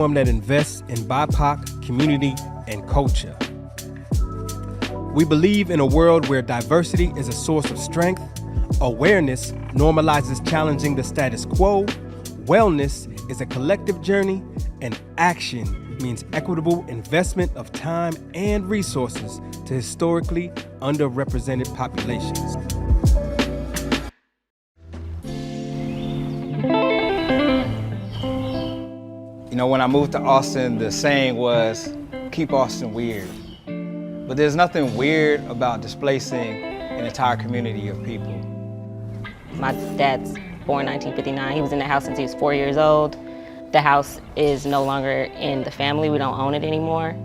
that invests in BIPOC community and culture. We believe in a world where diversity is a source of strength, awareness normalizes challenging the status quo, wellness is a collective journey, and action means equitable investment of time and resources to historically underrepresented populations. You know, when I moved to Austin, the saying was, keep Austin weird. But there's nothing weird about displacing an entire community of people. My dad's born 1959. He was in the house since he was 4 years old. The house is no longer in the family. We don't own it anymore.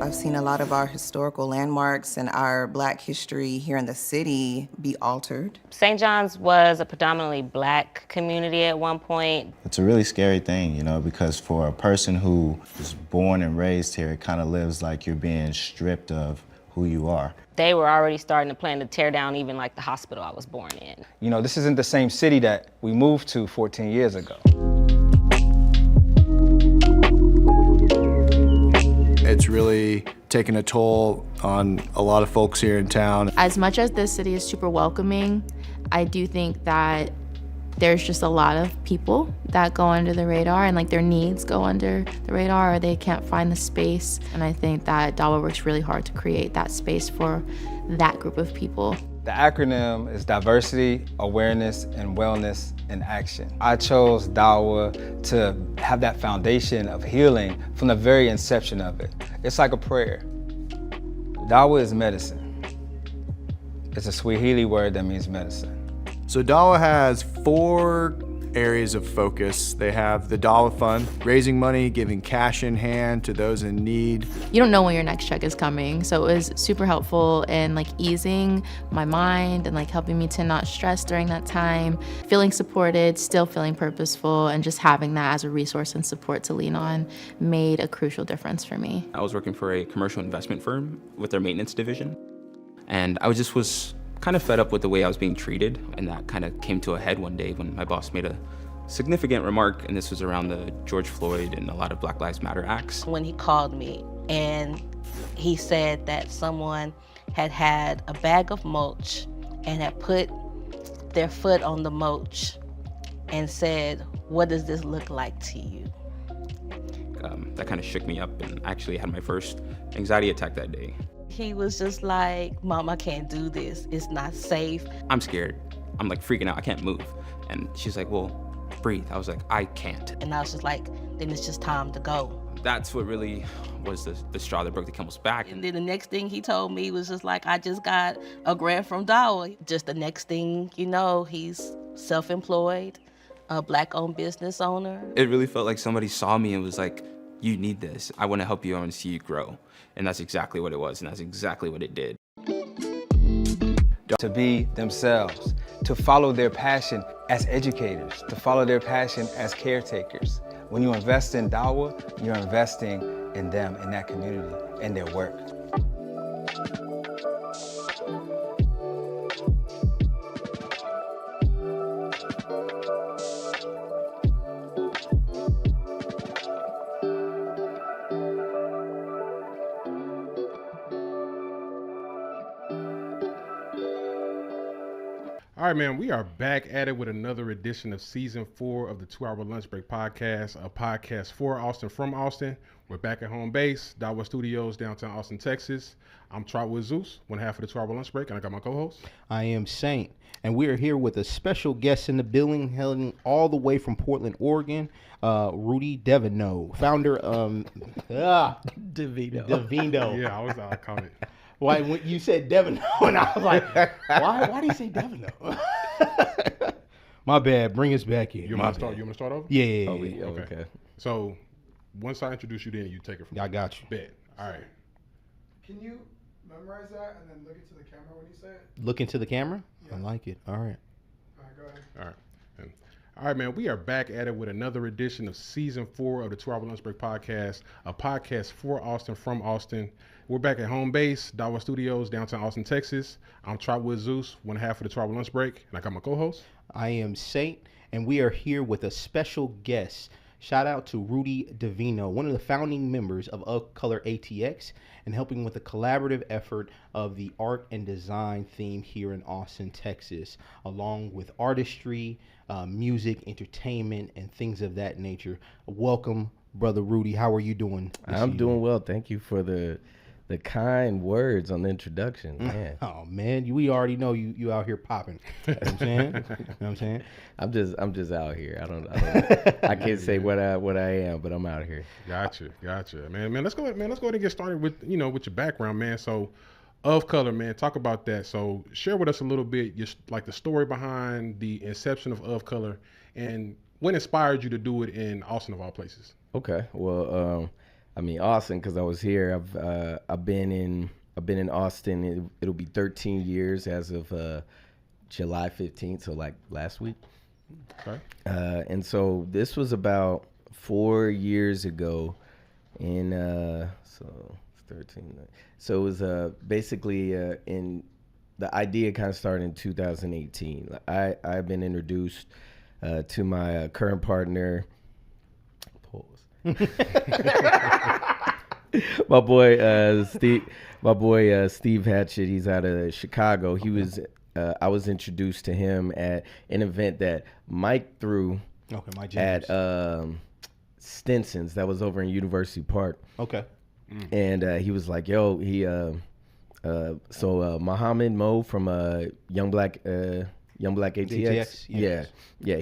I've seen a lot of our historical landmarks and our Black history here in the city be altered. St. John's was a predominantly Black community at one point. It's a really scary thing, you know, because for a person who is born and raised here, it kind of lives like you're being stripped of who you are. They were already starting to plan to tear down even like the hospital I was born in. You know, this isn't the same city that we moved to 14 years ago. It's really taken a toll on a lot of folks here in town. As much as this city is super welcoming, I do think that there's just a lot of people that go under the radar and like their needs go under the radar or they can't find the space. And I think that DAWA works really hard to create that space for that group of people. The acronym is Diversity, Awareness, and Wellness in Action. I chose DAWA to have that foundation of healing from the very inception of it. It's like a prayer. DAWA is medicine. It's a Swahili word that means medicine. So DAWA has 4 areas of focus. They have the DAWA Fund, raising money, giving cash in hand to those in need. You don't know when your next check is coming, so it was super helpful in like easing my mind and like helping me to not stress during that time, feeling supported, still feeling purposeful, and just having that as a resource and support to lean on made a crucial difference for me. I was working for a commercial investment firm with their maintenance division, and I was kind of fed up with the way I was being treated, and that kind of came to a head one day when my boss made a significant remark, and this was around the George Floyd and a lot of Black Lives Matter acts. When he called me and he said that someone had a bag of mulch and had put their foot on the mulch and said, "What does this look like to you?" That kind of shook me up, and I actually had my first anxiety attack that day. He was just like, "Mom, I can't do this. It's not safe." I'm scared. I'm like freaking out. I can't move. And she's like, well, breathe. I was like, I can't. And I was just like, then it's just time to go. That's what really was the straw that broke the camel's back. And then the next thing he told me was just like, I just got a grant from DAWA. Just the next thing you know, he's self-employed, a Black-owned business owner. It really felt like somebody saw me and was like, you need this. I want to help you. I want to see you grow. And that's exactly what it was, and that's exactly what it did. To be themselves, to follow their passion as educators, to follow their passion as caretakers. When you invest in DAWA, you're investing in them, in that community, in their work. All right, man, we are back at it with another edition of season 4 of the 2-Hour Lunch Break podcast, a podcast for Austin, from Austin. We're back at home base, DAWA Studios, downtown Austin, Texas. I'm Trotwood Zeus, one half of the 2-Hour Lunch Break, and I got my co-host. I am Saint, and we are here with a special guest in the building, hailing all the way from Portland, Oregon, Rudy Devino, founder of Devino. Yeah, I was comment. Why when you said Devino, and I was like, why do you say Devino? My bad. Bring us back in. You want to start over? Yeah. Okay. So once I introduce you, then you take it from I got you. Bet. All right. Can you memorize that and then look into the camera when you say it? Look into the camera? Yeah. I like it. All right. All right, go ahead. All right. All right, man, we are back at it with another edition of season 4 of the 2-Hour Lunch Break podcast, a podcast for Austin, from Austin. We're back at home base, DAWA Studios, downtown Austin, Texas. I'm Trotwood Zeus, one half of the 2-Hour Lunch Break, and I got my co-host. I am Saint, and we are here with a special guest. Shout out to Rudy Divino, one of the founding members of Color ATX, and helping with the collaborative effort of the art and design theme here in Austin, Texas, along with artistry, music, entertainment, and things of that nature. Welcome, Brother Rudy. How are you doing? I'm doing well. Thank you for the kind words on the introduction. Man. Oh man, we already know you out here popping. You know what I'm saying? You know what I'm saying? I'm just out here. I can't say what I am, but I'm out here. Gotcha. Man, let's go ahead and get started with your background, man. So Of Color, man, talk about that. So share with us a little bit just like the story behind the inception of Color and what inspired you to do it in Austin of all places. Okay. Well, I mean Austin because I was here. I've been in Austin. It'll be 13 years as of July 15th, so like last week. Okay. And so this was about 4 years ago, in so 13. So it was basically in the idea kind of started in 2018. I've been introduced to my current partner. my boy Steve Hatchett. He's out of Chicago. He was I was introduced to him at an event that Mike threw at Stinson's. That was over in University Park. Okay. And he was like, "Yo, Muhammad Mo from Young Black ATX. Yes. Yeah.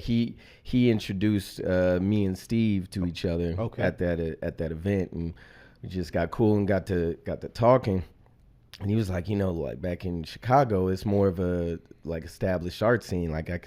He introduced me and Steve to each other at that event, and we just got cool and got to talking. And he was like, like back in Chicago, it's more of a like established art scene. Like I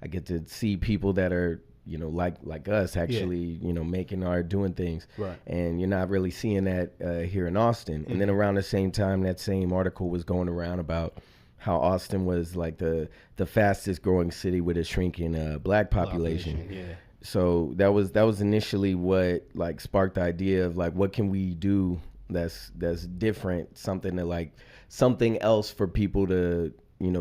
get to see people that are like us actually making art, doing things. Right. And you're not really seeing that here in Austin. And then around the same time, that same article was going around about how Austin was like the fastest growing city with a shrinking black population. Yeah. So that was initially what like sparked the idea of like, what can we do that's different, something else for people to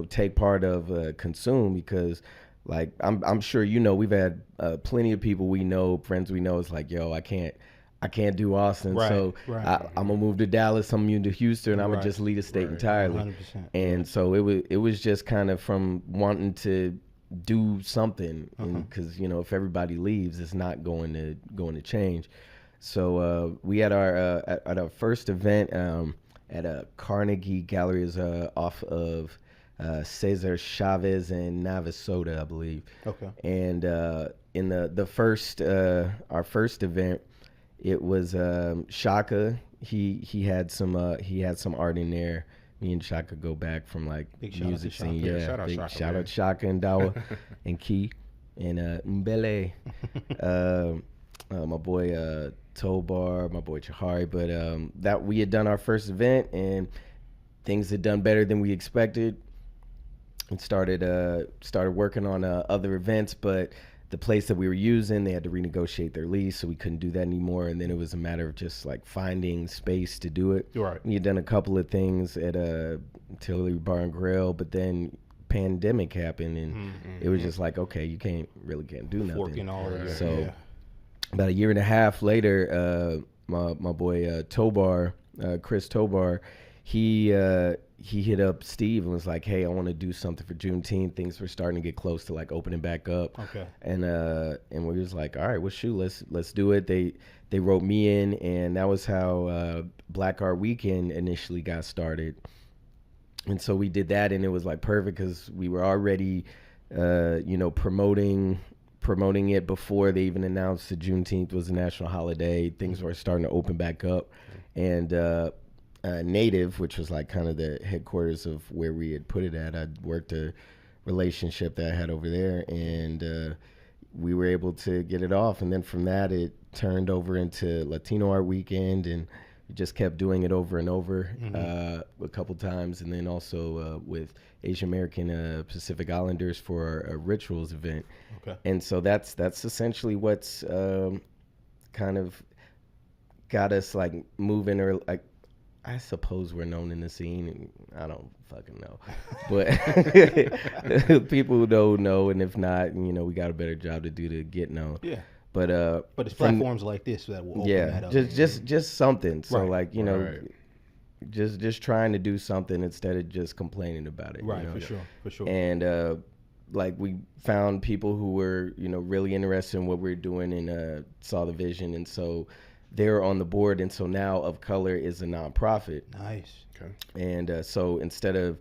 take part of, consume, because like I'm sure we've had plenty of people we know, friends we know, it's like, yo, I can't do Austin, so I'm gonna move to Dallas, I'm gonna move to Houston, I'm gonna just leave the state entirely. 100%. And so it was just kind of from wanting to do something, because if everybody leaves, it's not going to change. So we had our first event at a Carnegie Gallery, is off of Cesar Chavez and Navasota, I believe. Okay. And in the first our first event, it was Shaka. He had some art in there. Me and Shaka go back from like music scene. Yeah, shout out Shaka and DAWA and Key and Mbele. My boy Tobar, my boy Chahari. But that we had done our first event and things had done better than we expected. And started working on other events, but the place that we were using, they had to renegotiate their lease, so we couldn't do that anymore. And then it was a matter of just like finding space to do it. Right. We had done a couple of things at Tillery Bar and Grill, but then pandemic happened, and it was just like, okay, you can't do nothing. Forking all of So about a year and a half later, my boy Tobar, Chris Tobar, he hit up Steve and was like, hey, I want to do something for Juneteenth. Things were starting to get close to like opening back up. Okay. And we was like, all right, well, shoot, let's do it. They wrote me in, and that was how Black Art Weekend initially got started. And so we did that, and it was like perfect because we were already, promoting it before they even announced that Juneteenth was a national holiday. Things were starting to open back up. And Native, which was like kind of the headquarters of where we had put it at, I'd worked a relationship that I had over there, and we were able to get it off. And then from that, it turned over into Latino Art Weekend, and we just kept doing it over and over a couple times. And then also with Asian American Pacific Islanders for a rituals event. Okay. And so that's essentially what's kind of got us like moving, or like, I suppose we're known in the scene. I don't fucking know, but people who know, and if not, you know, we got a better job to do to get known. Yeah. But it's platforms like this that will open that up. just something. So Right. like, you know, just trying to do something instead of just complaining about it. Right, you know? for sure. And like we found people who were, you know, really interested in what we were doing and saw the vision, and so they're on the board. And so now Of Color is a nonprofit. Nice. Okay. And so instead of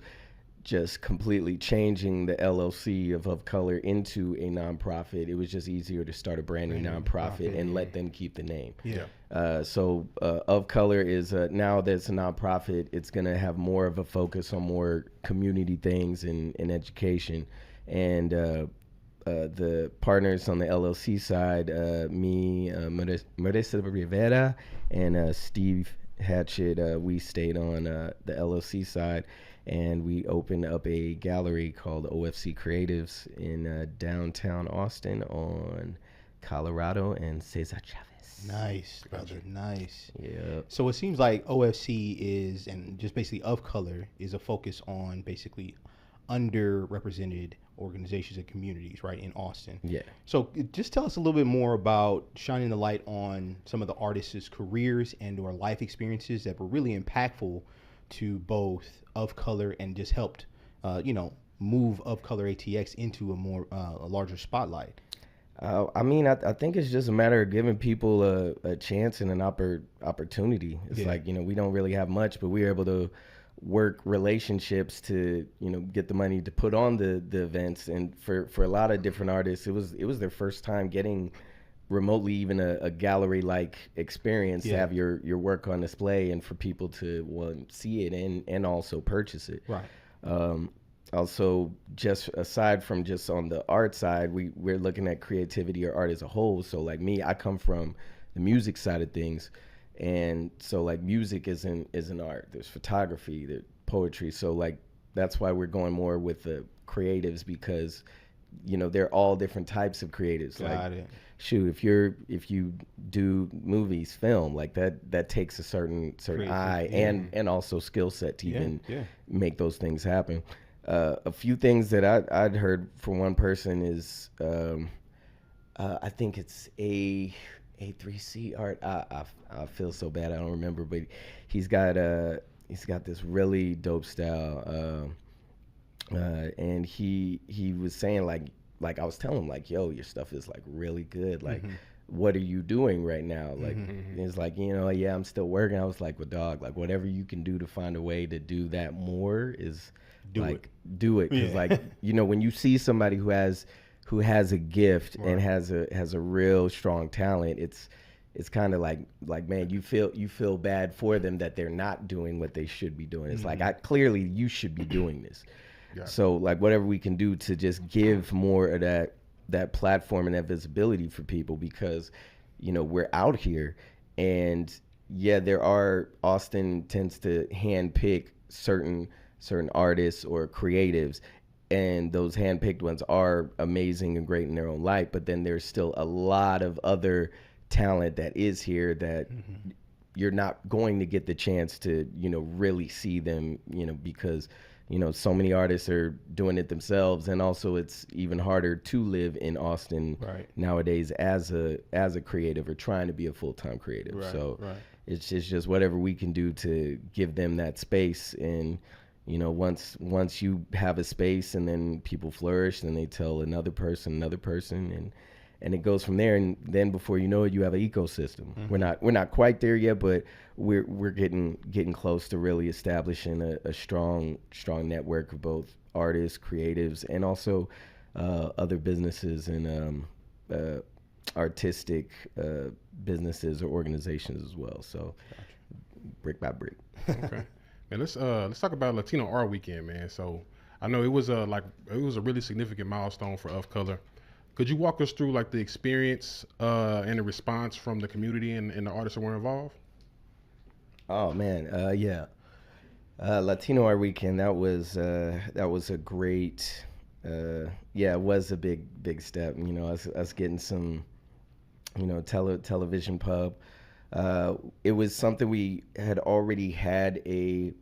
just completely changing the LLC of Color into a nonprofit, it was just easier to start a brand new nonprofit and let them keep the name. Yeah. So Of Color is now that it's a nonprofit, it's going to have more of a focus on more community things and education. And the partners on the LLC side, me, Marisa Rivera, and Steve Hatchett, we stayed on the LLC side, and we opened up a gallery called OFC Creatives in downtown Austin on Colorado and Cesar Chavez. Nice, brother. Nice. Yeah. So it seems like OFC is, and just basically Of Color is a focus on basically underrepresented organizations and communities, right, in Austin. Yeah. So just tell us a little bit more about shining the light on some of the artists' careers and or life experiences that were really impactful to both Of Color and just helped, you know, move Of Color ATX into a more a larger spotlight. I mean, I think it's just a matter of giving people a chance and an opportunity. It's like, you know, we don't really have much, but we're able to work relationships to, you know, get the money to put on the events. And for a lot of different artists, it was their first time getting remotely even a gallery like experience to have your work on display and for people to see it and also purchase it. Right. Also, just aside from just on the art side, we're looking at creativity or art as a whole. So like me, I come from the music side of things. And so like music is an art. There's photography, there's poetry. So like that's why we're going more with the creatives, because, you know, they're all different types of creatives. Got like it. shoot, if you do movies, film, like that takes a certain eye and also skill set to even make those things happen. A few things that I'd heard from one person is I think it's A3C art. I feel so bad I don't remember, but he's got this really dope style, and he was saying like I was telling him like, yo, your stuff is like really good, like what are you doing right now? Like it's like, you know, I'm still working. I was like, well, dog, like whatever you can do to find a way to do that more is do it because like, you know, when you see somebody who has a gift and has a real strong talent, it's kind of like man, you feel bad for them that they're not doing what they should be doing. It's like clearly you should be doing this. So like whatever we can do to just give more of that platform and that visibility for people, because, you know, we're out here and Austin tends to handpick certain artists or creatives, and those handpicked ones are amazing and great in their own light, but then there's still a lot of other talent that is here that you're not going to get the chance to, you know, really see them, you know, because, you know, so many artists are doing it themselves, and also it's even harder to live in Austin nowadays as a creative or trying to be a full-time creative. It's just whatever we can do to give them that space. And, you know, once you have a space and then people flourish, then they tell another person, and it goes from there. And then before you know it, you have an ecosystem. We're not quite there yet, but we're getting close to really establishing a strong network of both artists, creatives, and also other businesses and artistic businesses or organizations as well. So brick by brick. Okay. Man, let's talk about Latino Art Weekend, man. So I know it was a really significant milestone for Of Color. Could you walk us through like the experience and the response from the community and the artists that were involved? Oh man, Latino Art Weekend. That was a great, it was a big step. You know, us getting some, you know, television pub. It was something we had already had an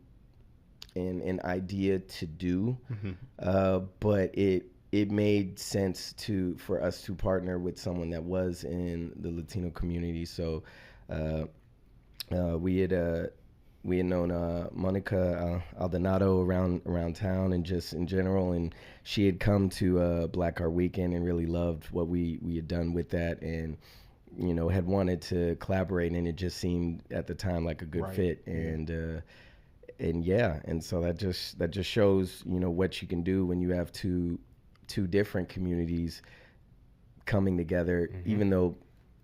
idea to do, but it made sense for us to partner with someone that was in the Latino community. So we had known Monica Aldonado around town and just in general, and she had come to Black Art Weekend and really loved what we had done with that, and had wanted to collaborate, and it just seemed at the time like a good fit, and so that just shows what you can do when you have two different communities coming together, even though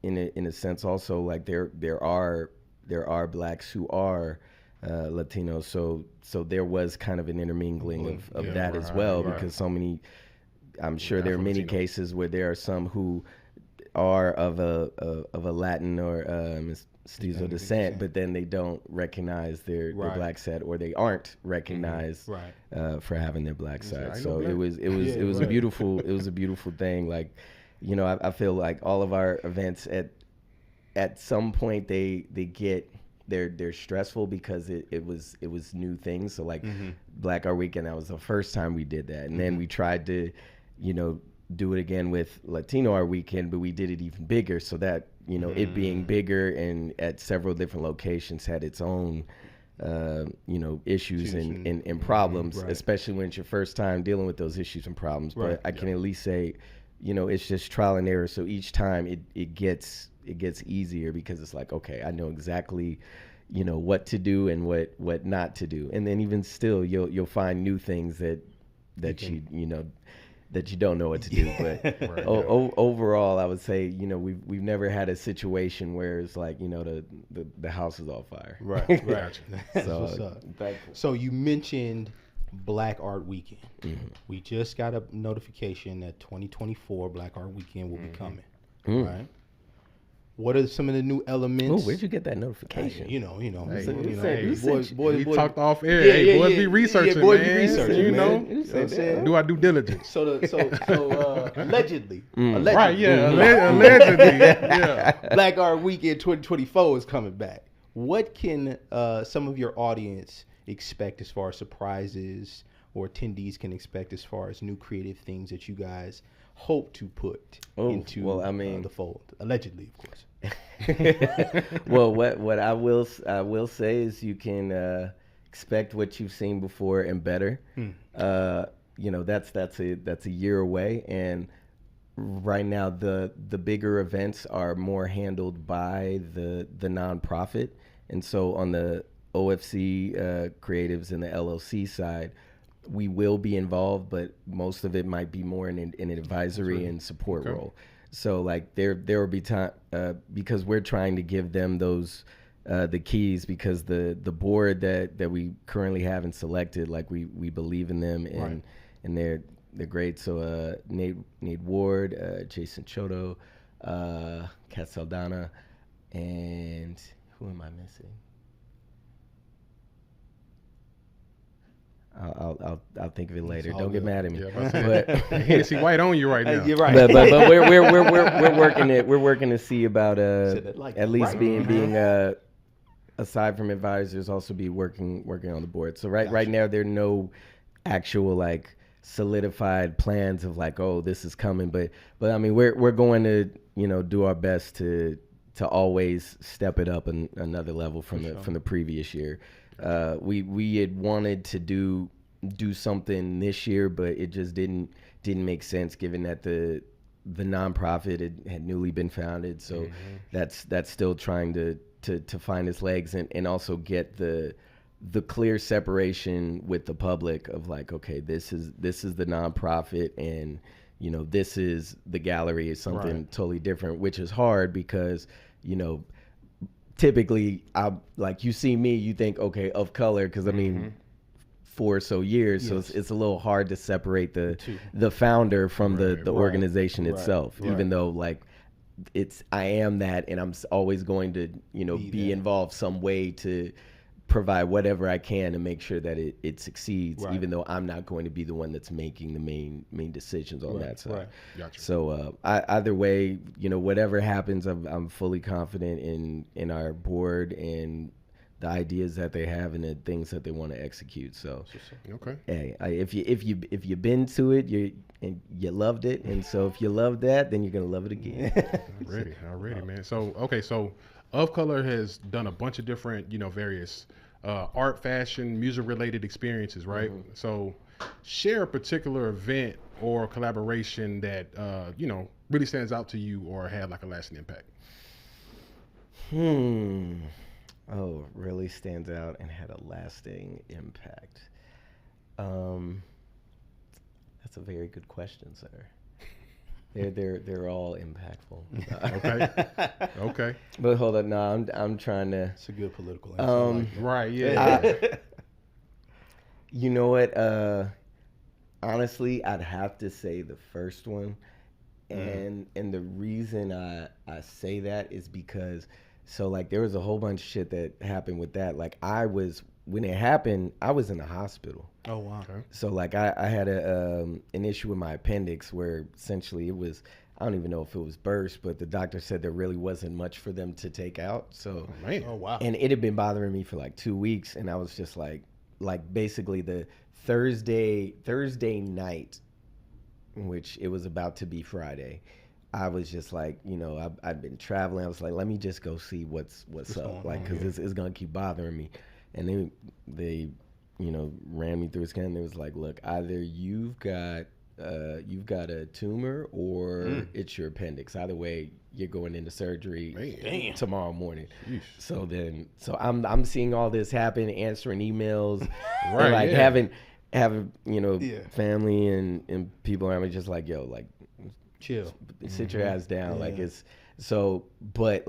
in a sense also like there are blacks who are Latinos, so there was kind of an intermingling of that as well, because so many, I'm sure there are many cases where there are some who are of a Latin or mestizo descent, but then they don't recognize their black side, or they aren't recognized for having their black side. So it was a beautiful thing. Like, I feel like all of our events at some point they're stressful because it was new things. So like Black Art Weekend, that was the first time we did that, and then we tried to do it again with Latino Art Weekend, but we did it even bigger, so that it being bigger and at several different locations had its own issues and problems, especially when it's your first time dealing with those issues and problems. But I can at least say it's just trial and error, so each time it gets easier, because it's like, okay, I know exactly what to do and what not to do, and then even still you'll find new things that you don't know what to do. But overall, I would say we've never had a situation where it's like the house is on fire. Right. So you mentioned Black Art Weekend. We just got a notification that 2024 Black Art Weekend will be coming. Right. What are some of the new elements? Oh, where'd you get that notification? We talked off air. Hey, boys, be researching, boys man. be researching, man. Do our due diligence. So allegedly, right? Yeah, allegedly. Yeah. Black Art Weekend 2024 is coming back. What can some of your audience expect as far as surprises, or attendees can expect as far as new creative things that you guys hope to put into the fold? Allegedly, of course. Well, what I will say is you can expect what you've seen before and better. That's a year away, and right now the bigger events are more handled by the nonprofit, and so on the OFC creatives and the LLC side, we will be involved, but most of it might be more in an advisory and support role. So like there will be time because we're trying to give them those the keys, because the board that we currently haven't selected, like we believe in them, and they're great. So Nate Ward, Jason Chodo, Kat Saldana, and who am I missing? I'll think of it later. Don't get mad at me. But Hennessy White on you right now. You're right. But we're working it. We're working to see about at least being aside from advisors, also be working on the board. So right now there are no actual like solidified plans of like, oh, this is coming. But I mean we're going to do our best to always step it up another level from the previous year. We had wanted to do something this year, but it just didn't make sense given that the nonprofit had newly been founded. So that's still trying to find its legs and also get the clear separation with the public of like, okay, this is the nonprofit, and this is the gallery is something totally different, which is hard because typically, like you see me, you think, okay, of color, because I mean, 4 or so years, so it's a little hard to separate the founder from the organization itself, even though like I am that, and I'm always going to be involved some way to provide whatever I can to make sure that it succeeds, Right. even though I'm not going to be the one that's making the main decisions on Right, that side. right. Gotcha. So either way, whatever happens, I'm fully confident in our board and the ideas that they have and the things that they want to execute. So, Okay. hey, if you've been to it, you loved it, and so if you love that, then you're gonna love it again. Already, man. So Of Color has done a bunch of different, various art, fashion, music-related experiences, right? So share a particular event or collaboration that really stands out to you or had like a lasting impact. Oh, really stands out and had a lasting impact. That's a very good question, sir. They're all impactful. Okay. But hold on, no, I'm trying to. It's a good political answer. Right, yeah. You know what? Honestly, I'd have to say the first one, and the reason I say that is because there was a whole bunch of shit that happened with that. When it happened, I was in the hospital. Oh wow. Okay. So I had an issue with my appendix where essentially it was, I don't even know if it was burst, but the doctor said there really wasn't much for them to take out. So Oh wow. and it had been bothering me for 2 weeks, and I was just basically the Thursday night, which it was about to be Friday. I was just I'd been traveling. I was like, let me just go see what's up, because it's gonna keep bothering me. And they ran me through a scan. And they was like, look, either you've got a tumor or it's your appendix. Either way, you're going into surgery tomorrow morning. So I'm seeing all this happen, answering emails, Right, and having family and people around me just chill, sit your ass down. Yeah. But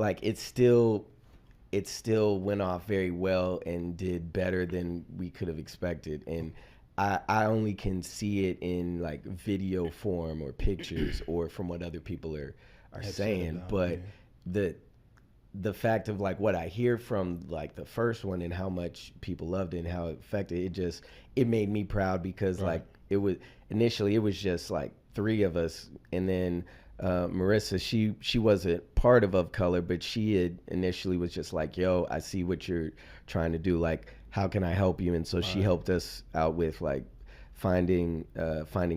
it still went off very well and did better than we could have expected. And I only can see it in video form or pictures or from what other people are saying. But the fact of what I hear from the first one and how much people loved it and how it affected it made me proud, because it was initially it was just 3 of us, and then Marissa, she wasn't part of Color, but she had initially was just yo, I see what you're trying to do, how can I help you? And so she helped us out with finding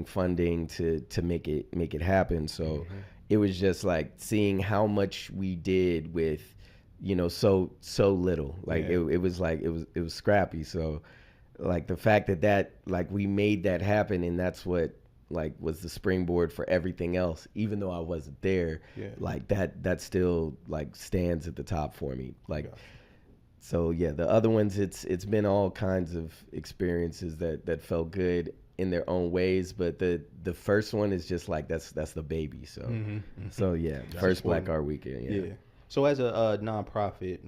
funding to make it happen. So it was just seeing how much we did with so little. It was scrappy. So the fact that we made that happen, and that's what was the springboard for everything else, even though I wasn't there. That still stands at the top for me. So yeah, the other ones, it's been all kinds of experiences that felt good in their own ways, but the first one is just that's the baby. So so yeah, That's first important. Black Art Weekend. Yeah. So as a nonprofit,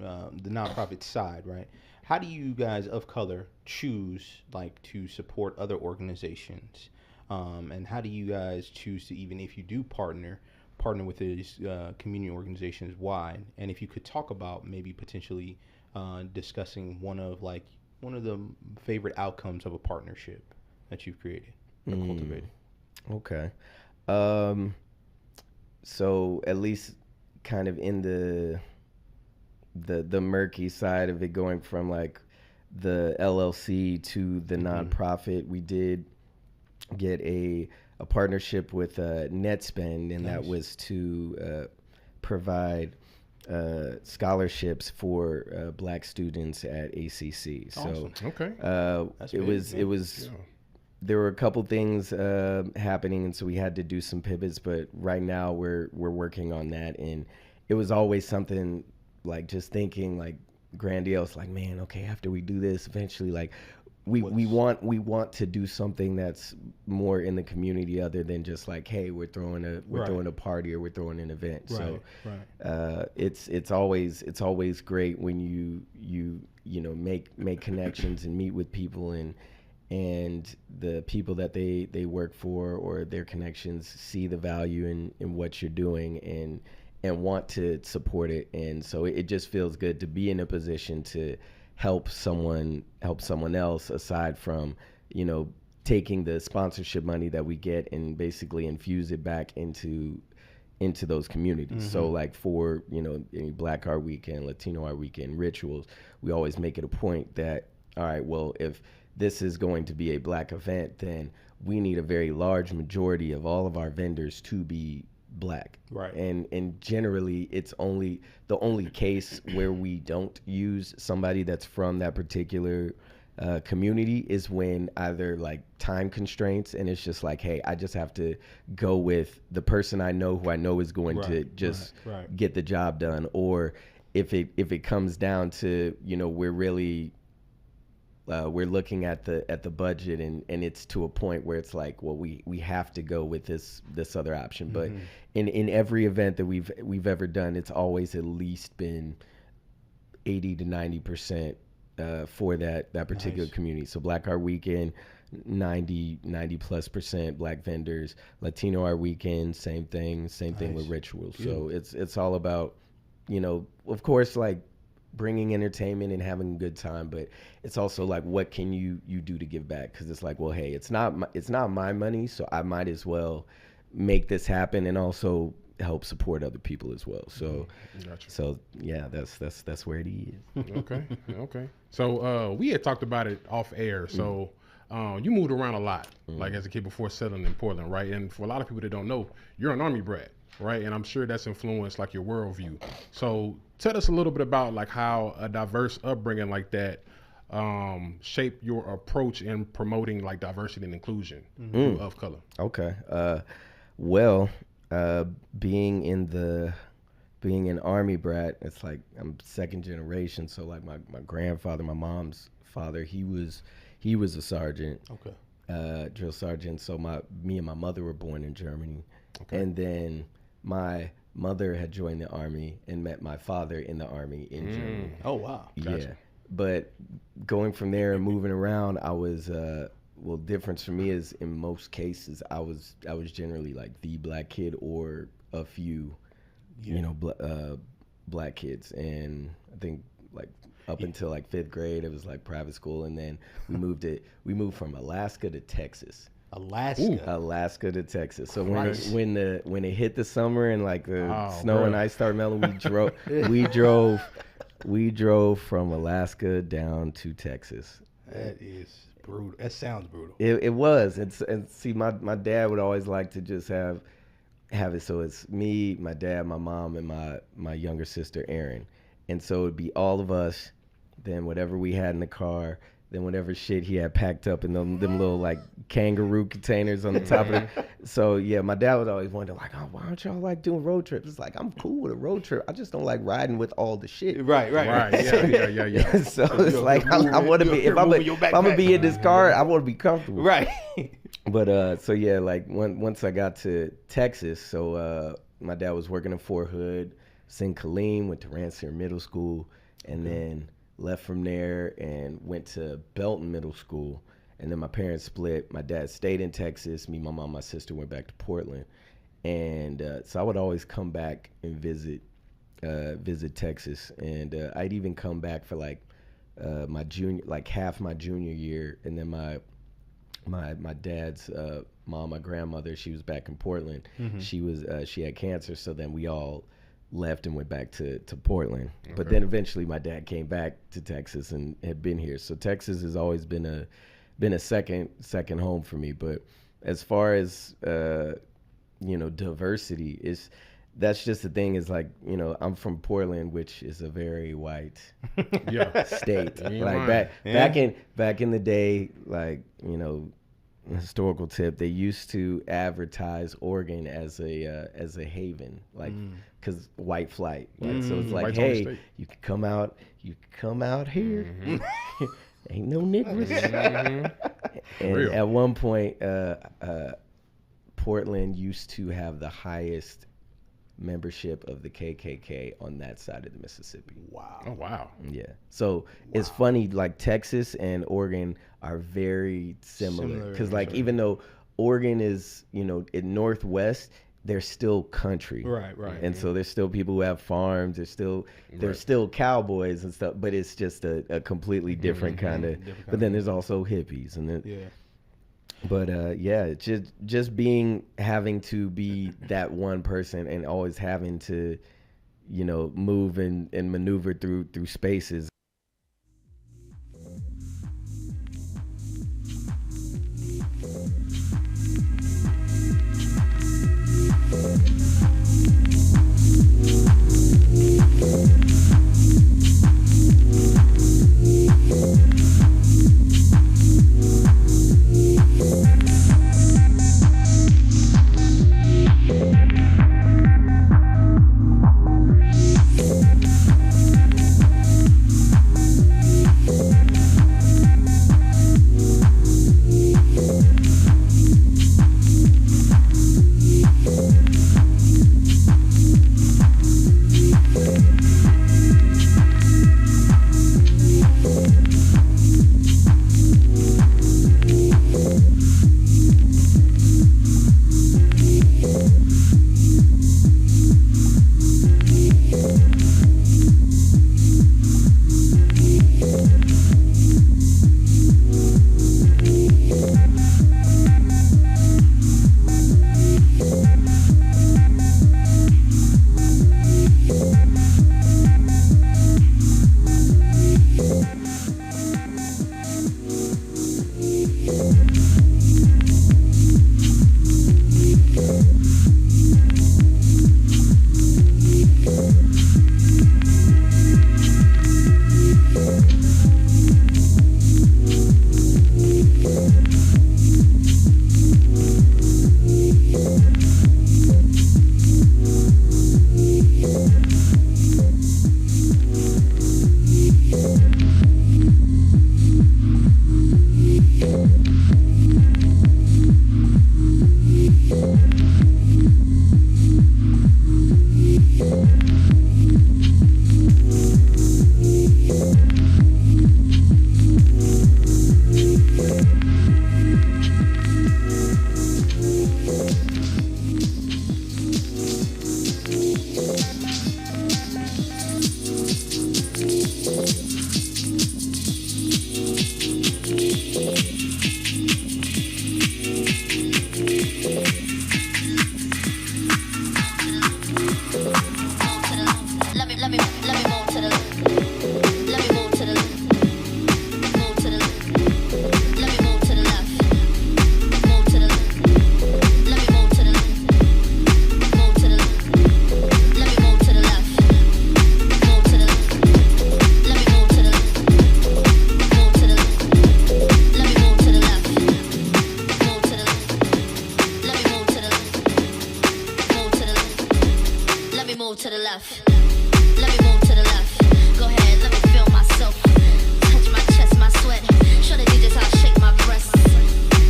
the nonprofit side, right? How do you guys of color choose to support other organizations? And how do you guys choose to, even if you do partner with these community organizations, why? And if you could talk about maybe potentially discussing one of the favorite outcomes of a partnership that you've created or cultivated. Okay. So at least kind of in the murky side of it, going from the LLC to the nonprofit, we did get a partnership with NetSpend, and that was to provide scholarships for Black students at ACC. Awesome. So Okay. it was there were a couple things happening, and so we had to do some pivots, but right now we're working on that. And it was always something just thinking grandiose, man, okay, after we do this, eventually we want to do something that's more in the community, other than just hey, we're throwing a party or we're throwing an event. So it's always great when you make connections and meet with people, and the people that they work for or their connections see the value in what you're doing and want to support it. And so it just feels good to be in a position to help someone else, aside from, you know, taking the sponsorship money that we get and basically infuse it back into those communities. So like for, you know, any Black Art Weekend, Latino Art Weekend, rituals, we always make it a point that, all right, well, if this is going to be a Black event, then we need a very large majority of all of our vendors to be Black. Right. And generally it's only the only case where we don't use somebody that's from that particular community is when either like time constraints, and it's just like, hey, I just have to go with the person I know who I know is going to just get the job done, or if it comes down to, you know, we're really we're looking at the budget and it's to a point where it's like, well, we have to go with this other option. But in every event that we've ever done, it's always at least been 80 to 90% for that particular community. So Black Art Weekend, 90+% Black vendors. Latino Art Weekend, same thing with rituals. So it's all about, you know, of course, like bringing entertainment and having a good time, but it's also like, what can you do to give back? Because it's like, well, hey, it's not my money, so I might as well make this happen and also help support other people as well. So Gotcha. So yeah, that's where it is. Okay. So we had talked about it off air. So you moved around a lot, like as a kid before settling in Portland, right? And for a lot of people that don't know, you're an Army brat, right? And I'm sure that's influenced like your worldview. So tell us a little bit about like how a diverse upbringing like that shaped your approach in promoting like diversity and inclusion of color. Okay. Well, being an Army brat, it's like I'm second generation. So like my grandfather, my mom's father, he was a sergeant. Okay. Drill sergeant. So me and my mother were born in Germany. Okay. And then my mother had joined the Army and met my father in the Army in Germany. Oh, wow. Gotcha. Yeah. But going from there and moving around, I was, well, difference for me is in most cases, I was generally like the Black kid or a few, you know, Black kids. And I think like up until like 5th grade, it was like private school. And then we moved from Alaska to Texas. Alaska to Texas. So when it hit the summer and like the snow and ice started melting, we drove from Alaska down to Texas. That is brutal. That sounds brutal. It was. And see, my dad would always like to just have it so it's me, my dad, my mom, and my younger sister Erin. And so it'd be all of us, then whatever we had in the car, then whatever shit he had packed up in them little like kangaroo containers on the top of it. So yeah, my dad would always wonder like, oh, why aren't y'all like doing road trips? It's like, I'm cool with a road trip. I just don't like riding with all the shit. Right. Yeah. So it's like, I want to be, if I'm gonna be in this car, I want to be comfortable. Right. But so yeah, like once I got to Texas, so my dad was working in Fort Hood, St. Killeen, went to Rancier Middle School, and then left from there and went to Belton Middle School. And then my parents split. My dad stayed in Texas. Me, my mom, my sister went back to Portland. And so I would always come back and visit Texas. And I'd even come back for like my junior, like half my junior year. And then my dad's mom, my grandmother, she was back in Portland. She had cancer. So then we all left and went back to Portland. Okay. But then eventually my dad came back to Texas and had been here. So Texas has always been a second home for me. But as far as you know, diversity that's just the thing is like, you know, I'm from Portland, which is a very white state. Like back in the day, like, you know, historical tip, they used to advertise Oregon as a haven, like because white flight, like, so it's like, White's hey, you can come out here. Ain't no niggers. And at one point Portland used to have the highest membership of the KKK on that side of the Mississippi. Wow. Oh, wow. Yeah. So it's funny, like Texas and Oregon are very similar because like even though Oregon is, you know, in Northwest, they're still country. Right. And so there's still people who have farms. There's still cowboys and stuff, but it's just a completely different kind of. But then there's also hippies and then. But just having to be that one person and always having to, move and maneuver through spaces. move to the left. Let me move to the left. Go ahead, let me feel myself. Touch my chest, my sweat. Show the DJs how I shake my breasts.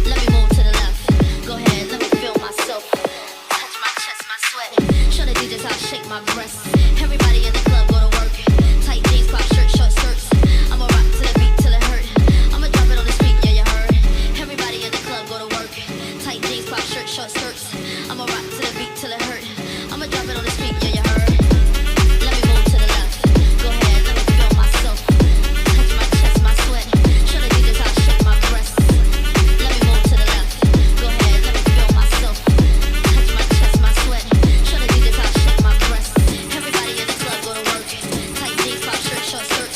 Let me move to the left. Go ahead, let me feel myself. Touch my chest, my sweat. Show the DJs how I shake my breasts. Everybody in the club go to work. Tight jeans, pop shirt, short skirts. I'ma rock to the beat till it hurt. I'ma drop it on the street, yeah, you heard. Everybody in the club go to work. Tight jeans, pop shirt, short skirts. I'ma rock to the beat till it hurt. I'ma drop it on the street, yeah, you heard. Let me move to the left. Go ahead, let me feel myself. Touch my chest, my sweat. Show the DJs how I shake my breasts. Let me move to the left. Go ahead, let me feel myself. Touch my chest, my sweat. Show the DJs how I shake my breasts. Everybody in the club go to work. Tight jeans, pop shirt, short skirt.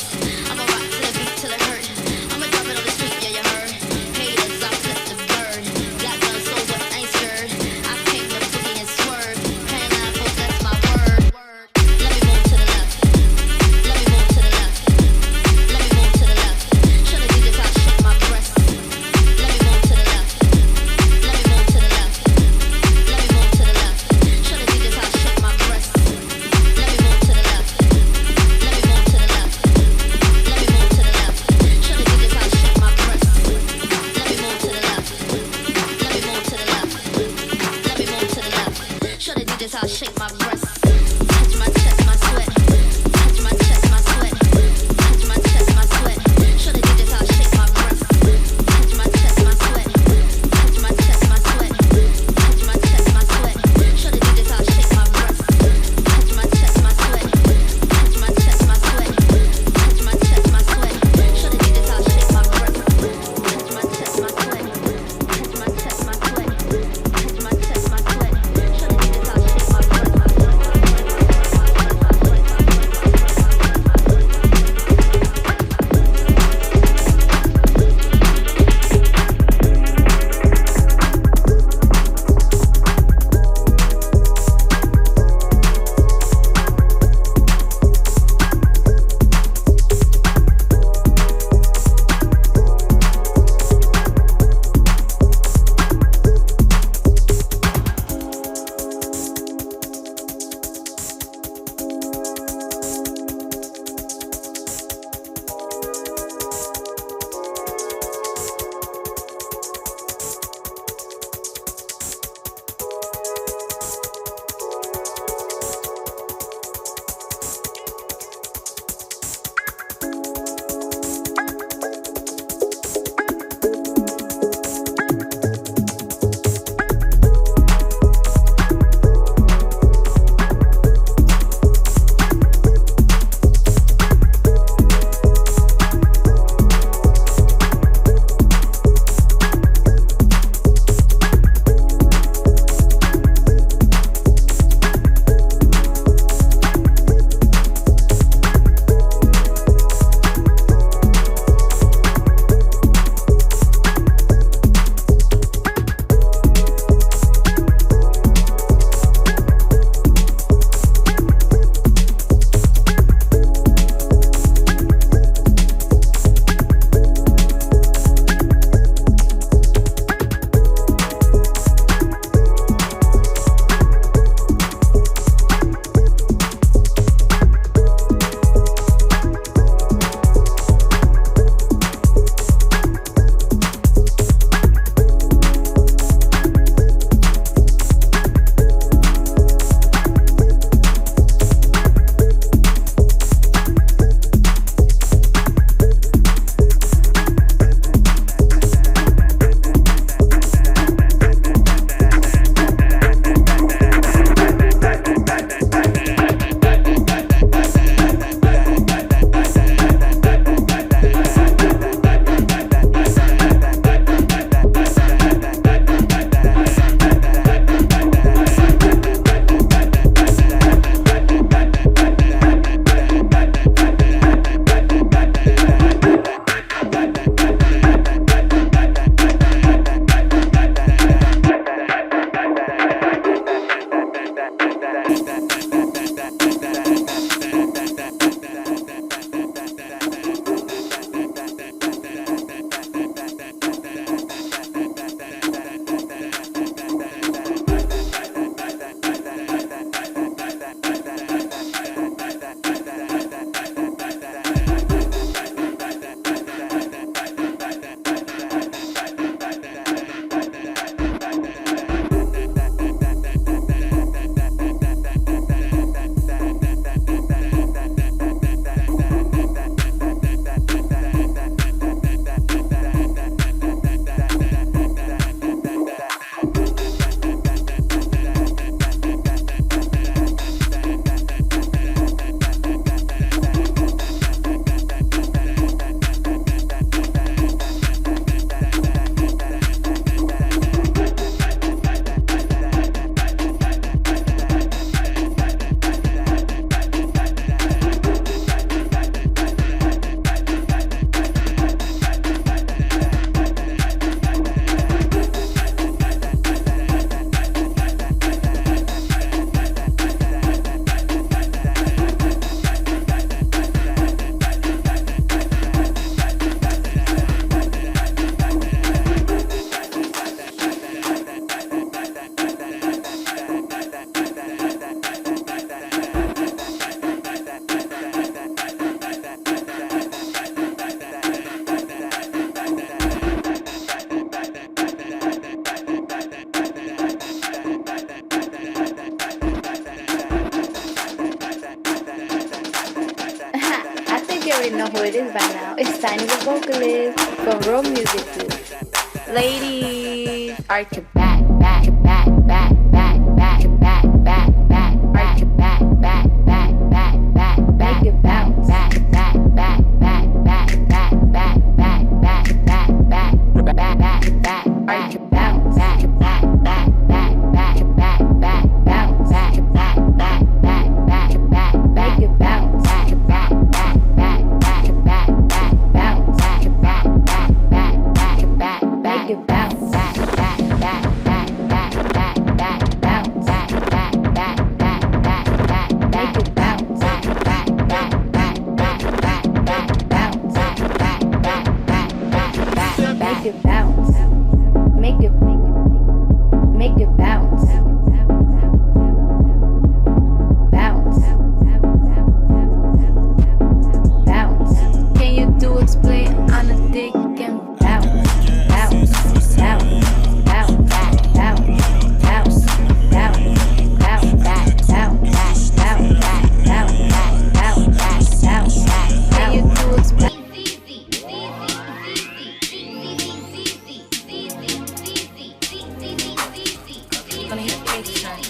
already know who it is by now. It's Tiny the Vocalist from Real Music Group. Ladies, arch your back, back, back, back, back, back, back, back, back, arch your back, back, back, back, back, back, make it bounce, back, back, back, back, back, back, back, back, back, back, back, back, back, back, arch your bounce, back, back, back, back, back, back, back, bounce, back, back, back, back, back, back, make it bounce, back, back, back, back, back, back, back, bounce, back, back, back, back, back, back, make it bounce, back, back, back, back, back, back, back, bounce, back, back, back, back, back, back, make it bounce, back, back, back, back, back, back, back, bounce, back, back, back, back, back, back, make it bounce, make it bounce, bounce, bounce. Can you do a split on a dick and bounce, bounce, bounce, bounce, bounce, bounce, bounce, bounce, bounce, bounce, bounce, bounce, bounce, bounce, bounce. Can you do a split? Gonna hit a bass track.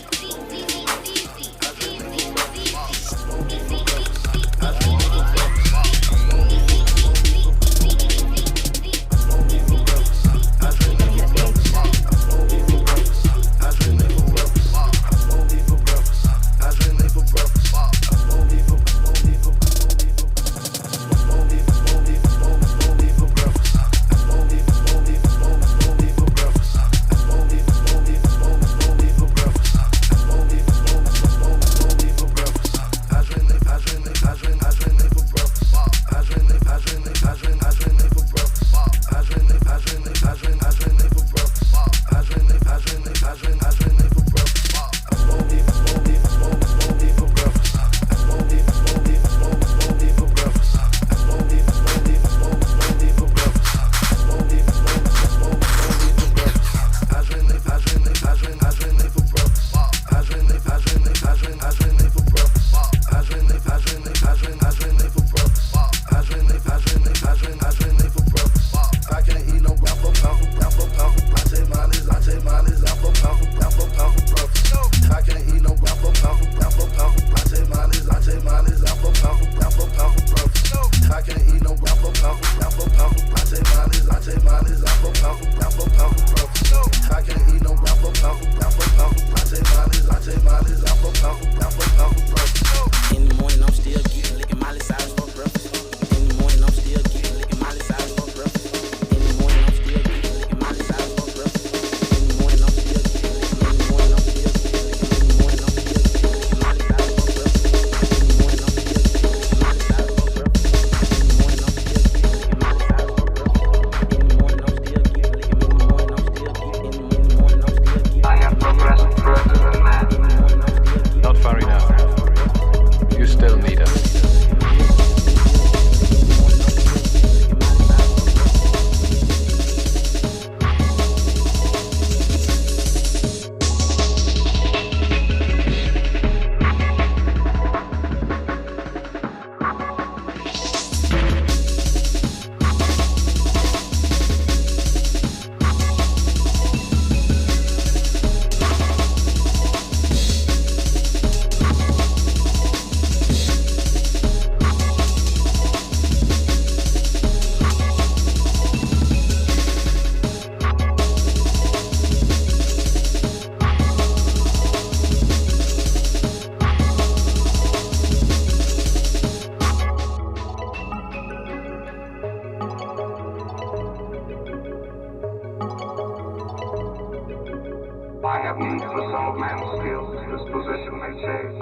I have need for some of man's skills. This position may change.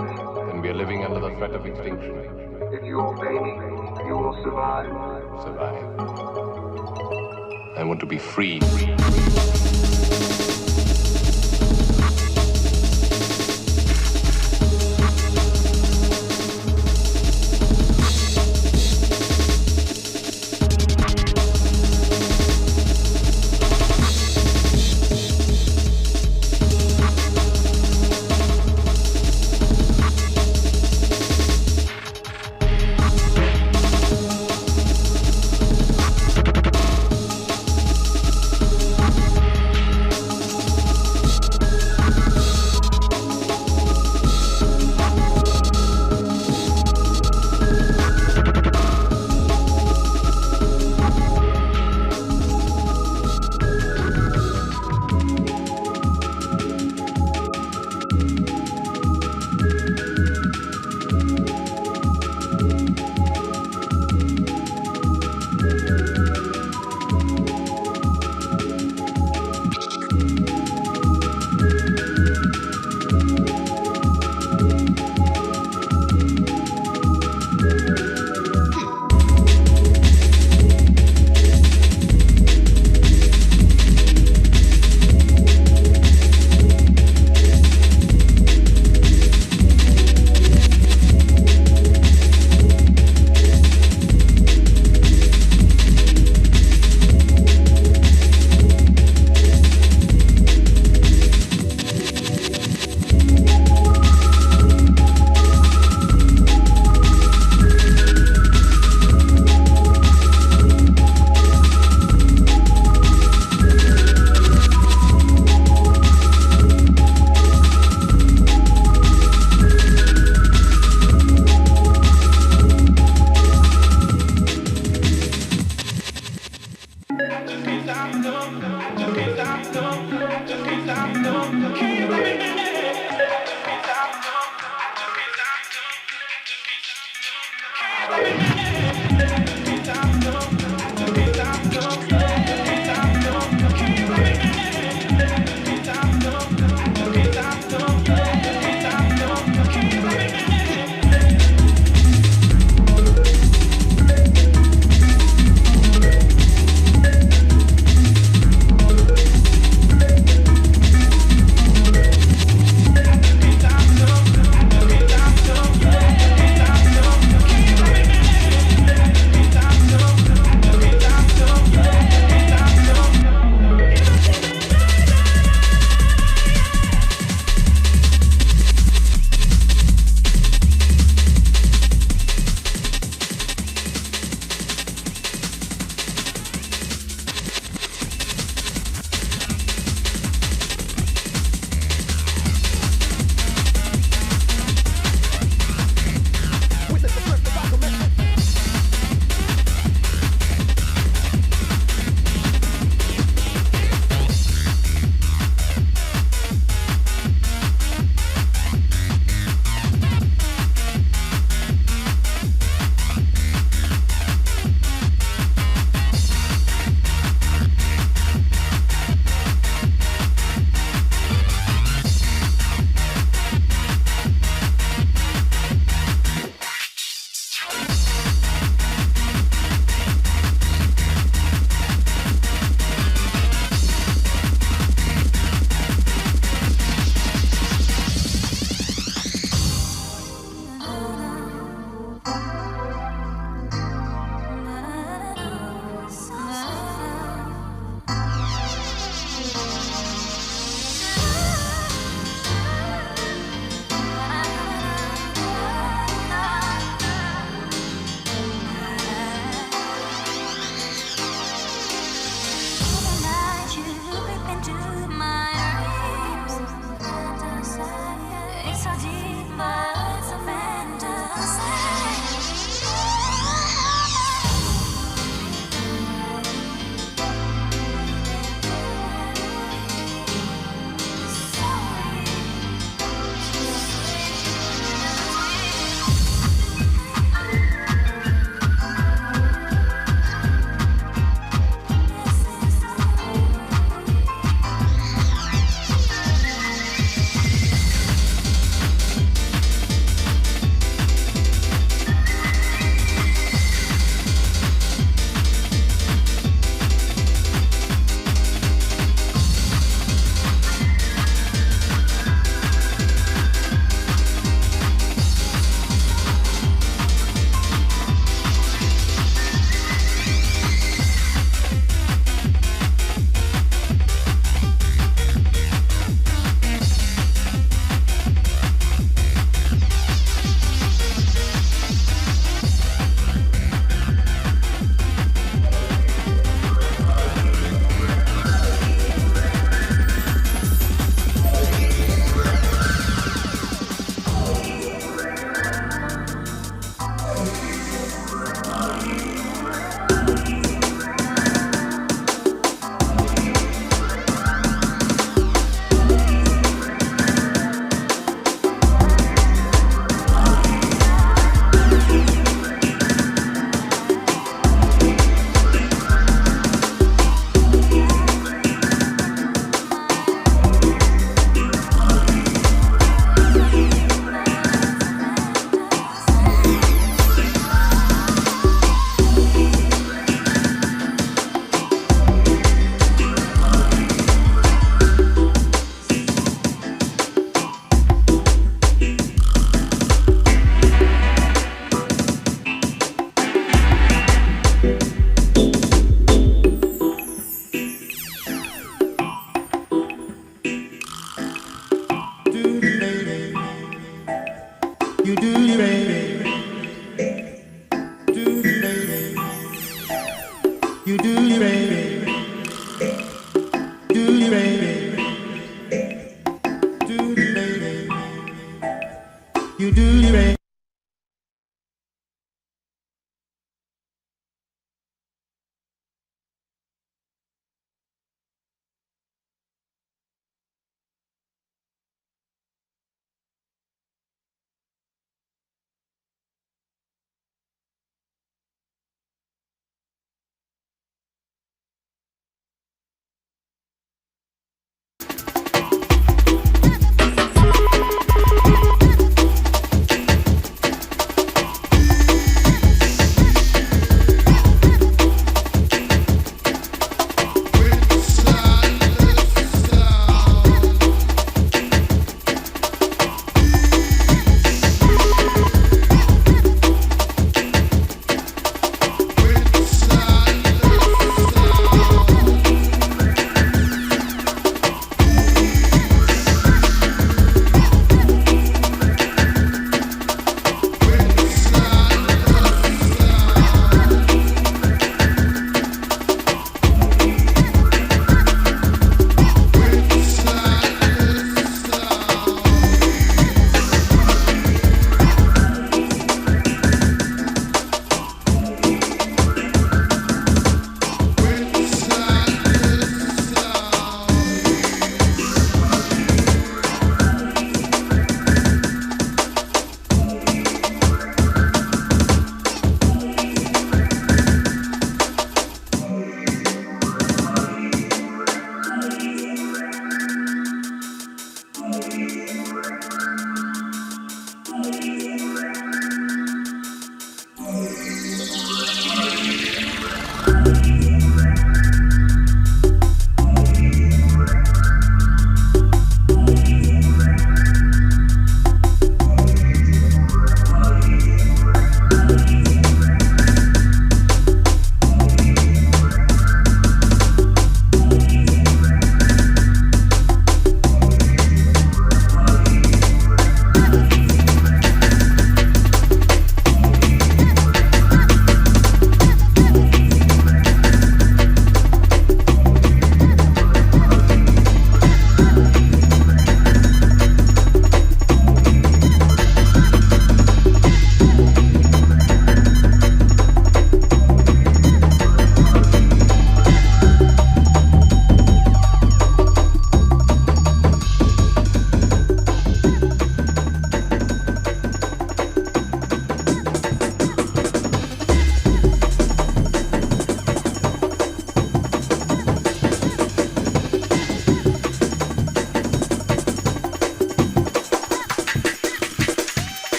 And we are living under the threat of extinction. If you obey me, you will survive. Survive. I want to be free.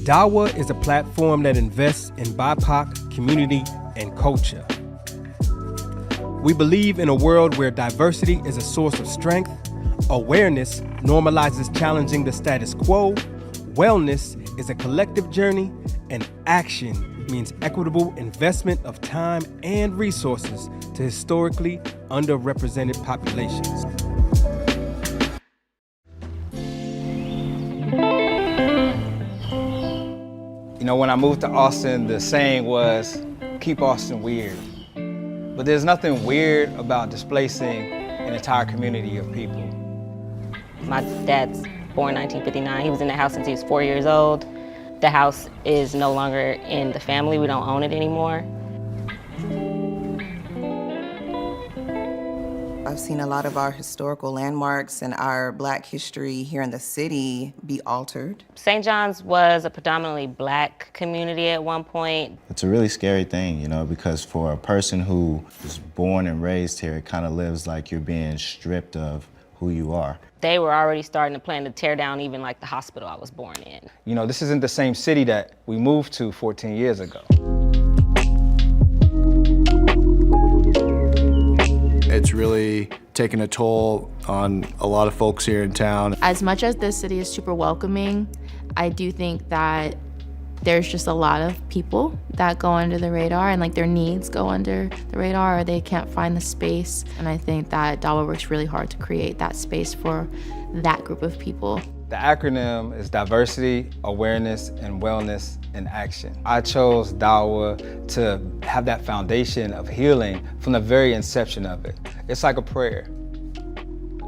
DAWA is a platform that invests in BIPOC community and culture. We believe in a world where diversity is a source of strength, awareness normalizes challenging the status quo, wellness is a collective journey, and action means equitable investment of time and resources to historically underrepresented populations. You know, when I moved to Austin, the saying was, keep Austin weird. But there's nothing weird about displacing an entire community of people. My dad's born 1959. He was in the house since he was 4 years old. The house is no longer in the family. We don't own it anymore. I've seen a lot of our historical landmarks and our Black history here in the city be altered. St. John's was a predominantly Black community at one point. It's a really scary thing, you know, because for a person who is born and raised here, it kind of lives like you're being stripped of who you are. They were already starting to plan to tear down even like the hospital I was born in. You know, this isn't the same city that we moved to 14 years ago. It's really taken a toll on a lot of folks here in town. As much as this city is super welcoming, I do think that there's just a lot of people that go under the radar and like their needs go under the radar or they can't find the space. And I think that DAWA works really hard to create that space for that group of people. The acronym is Diversity, Awareness, and Wellness in Action. I chose DAWA to have that foundation of healing from the very inception of it. It's like a prayer.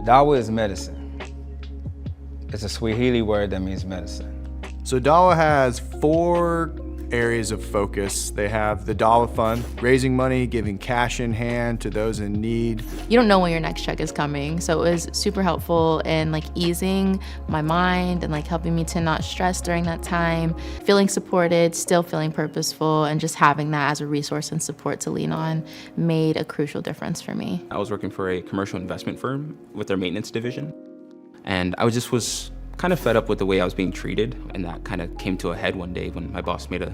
DAWA is medicine. It's a Swahili word that means medicine. So DAWA has 4 areas of focus. They have the DAWA Fund, raising money, giving cash in hand to those in need. You don't know when your next check is coming, so it was super helpful in like easing my mind and like helping me to not stress during that time, feeling supported, still feeling purposeful, and just having that as a resource and support to lean on made a crucial difference for me. I was working for a commercial investment firm with their maintenance division, and I was kind of fed up with the way I was being treated, and that kind of came to a head one day when my boss made a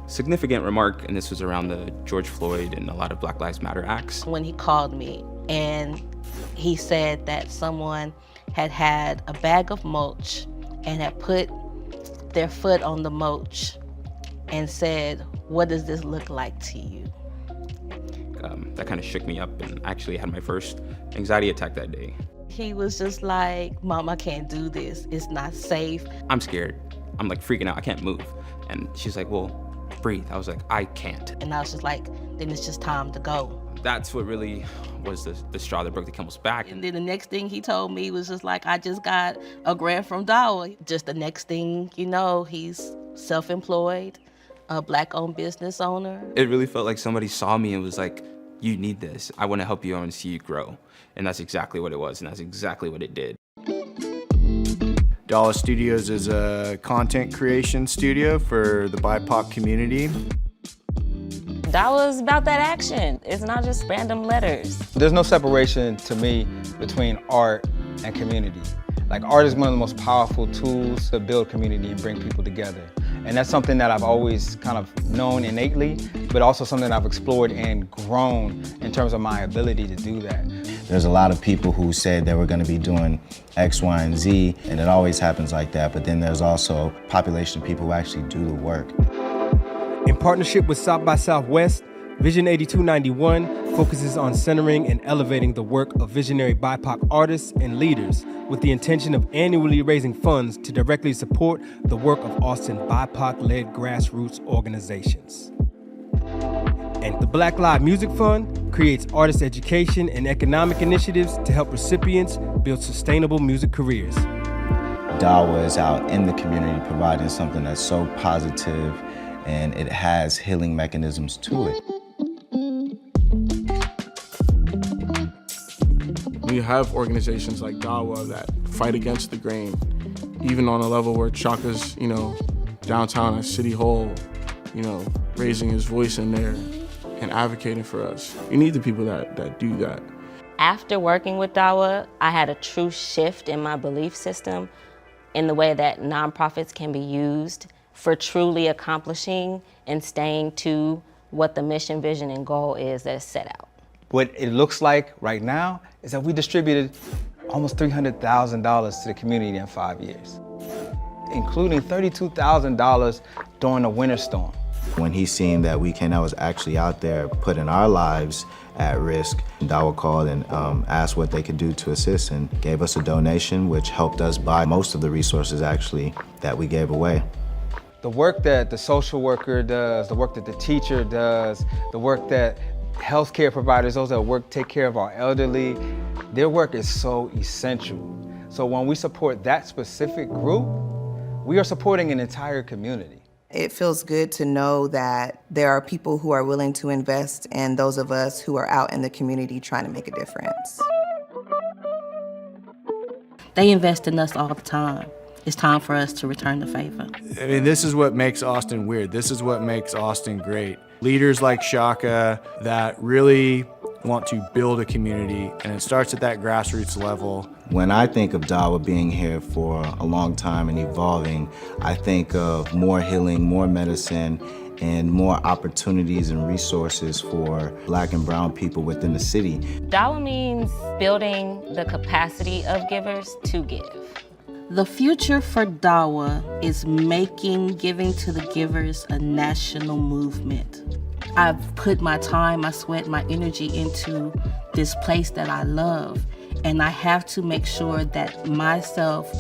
significant remark, and this was around the George Floyd and a lot of Black Lives Matter acts. When he called me and he said that someone had had a bag of mulch and had put their foot on the mulch and said, "What does this look like to you?" That kind of shook me up, and I actually had my first anxiety attack that day. He was just like, Mom, I can't do this. It's not safe. I'm scared. I'm like freaking out. I can't move. And she's like, well, breathe. I was like, I can't. And I was just like, then it's just time to go. That's what really was the straw that broke the camel's back. And then the next thing he told me was just like, I just got a grant from DAWA. Just the next thing you know, he's self-employed, a Black-owned business owner. It really felt like somebody saw me and was like, you need this. I want to help you. I want to see you grow. And that's exactly what it was, and that's exactly what it did. DAWA Studios is a content creation studio for the BIPOC community. DAWA is about that action. It's not just random letters. There's no separation to me between art and community. Like, art is one of the most powerful tools to build community and bring people together. And that's something that I've always kind of known innately, but also something I've explored and grown in terms of my ability to do that. There's a lot of people who said they were going to be doing X, Y, and Z, and it always happens like that. But then there's also a population of people who actually do the work. In partnership with South by Southwest, Vision 8291 focuses on centering and elevating the work of visionary BIPOC artists and leaders with the intention of annually raising funds to directly support the work of Austin BIPOC-led grassroots organizations. And the Black Lives Music Fund creates artist education and economic initiatives to help recipients build sustainable music careers. DAWA is out in the community providing something that's so positive, and it has healing mechanisms to it. When you have organizations like DAWA that fight against the grain, even on a level where Chaka's, downtown at City Hall, raising his voice in there and advocating for us. You need the people that do that. After working with DAWA, I had a true shift in my belief system in the way that nonprofits can be used for truly accomplishing and staying to what the mission, vision, and goal is that is set out. What it looks like right now is that we distributed almost $300,000 to the community in 5 years, including $32,000 during the winter storm. When he seen that Weekend was actually out there putting our lives at risk, DAWA called and asked what they could do to assist and gave us a donation, which helped us buy most of the resources actually that we gave away. The work that the social worker does, the work that the teacher does, the work that healthcare providers, those that take care of our elderly, their work is so essential. So when we support that specific group, we are supporting an entire community. It feels good to know that there are people who are willing to invest and those of us who are out in the community trying to make a difference. They invest in us all the time. It's time for us to return the favor. I mean, this is what makes Austin weird. This is what makes Austin great. Leaders like Shaka that really want to build a community, and it starts at that grassroots level. When I think of DAWA being here for a long time and evolving, I think of more healing, more medicine, and more opportunities and resources for Black and brown people within the city. DAWA means building the capacity of givers to give. The future for DAWA is making giving to the givers a national movement. I've put my time, my sweat, my energy into this place that I love, and I have to make sure that myself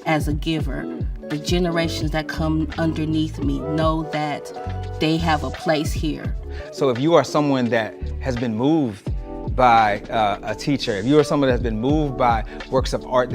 as a giver, the generations that come underneath me, know that they have a place here. So if you are someone that has been moved by a teacher, if you are someone that's been moved by works of art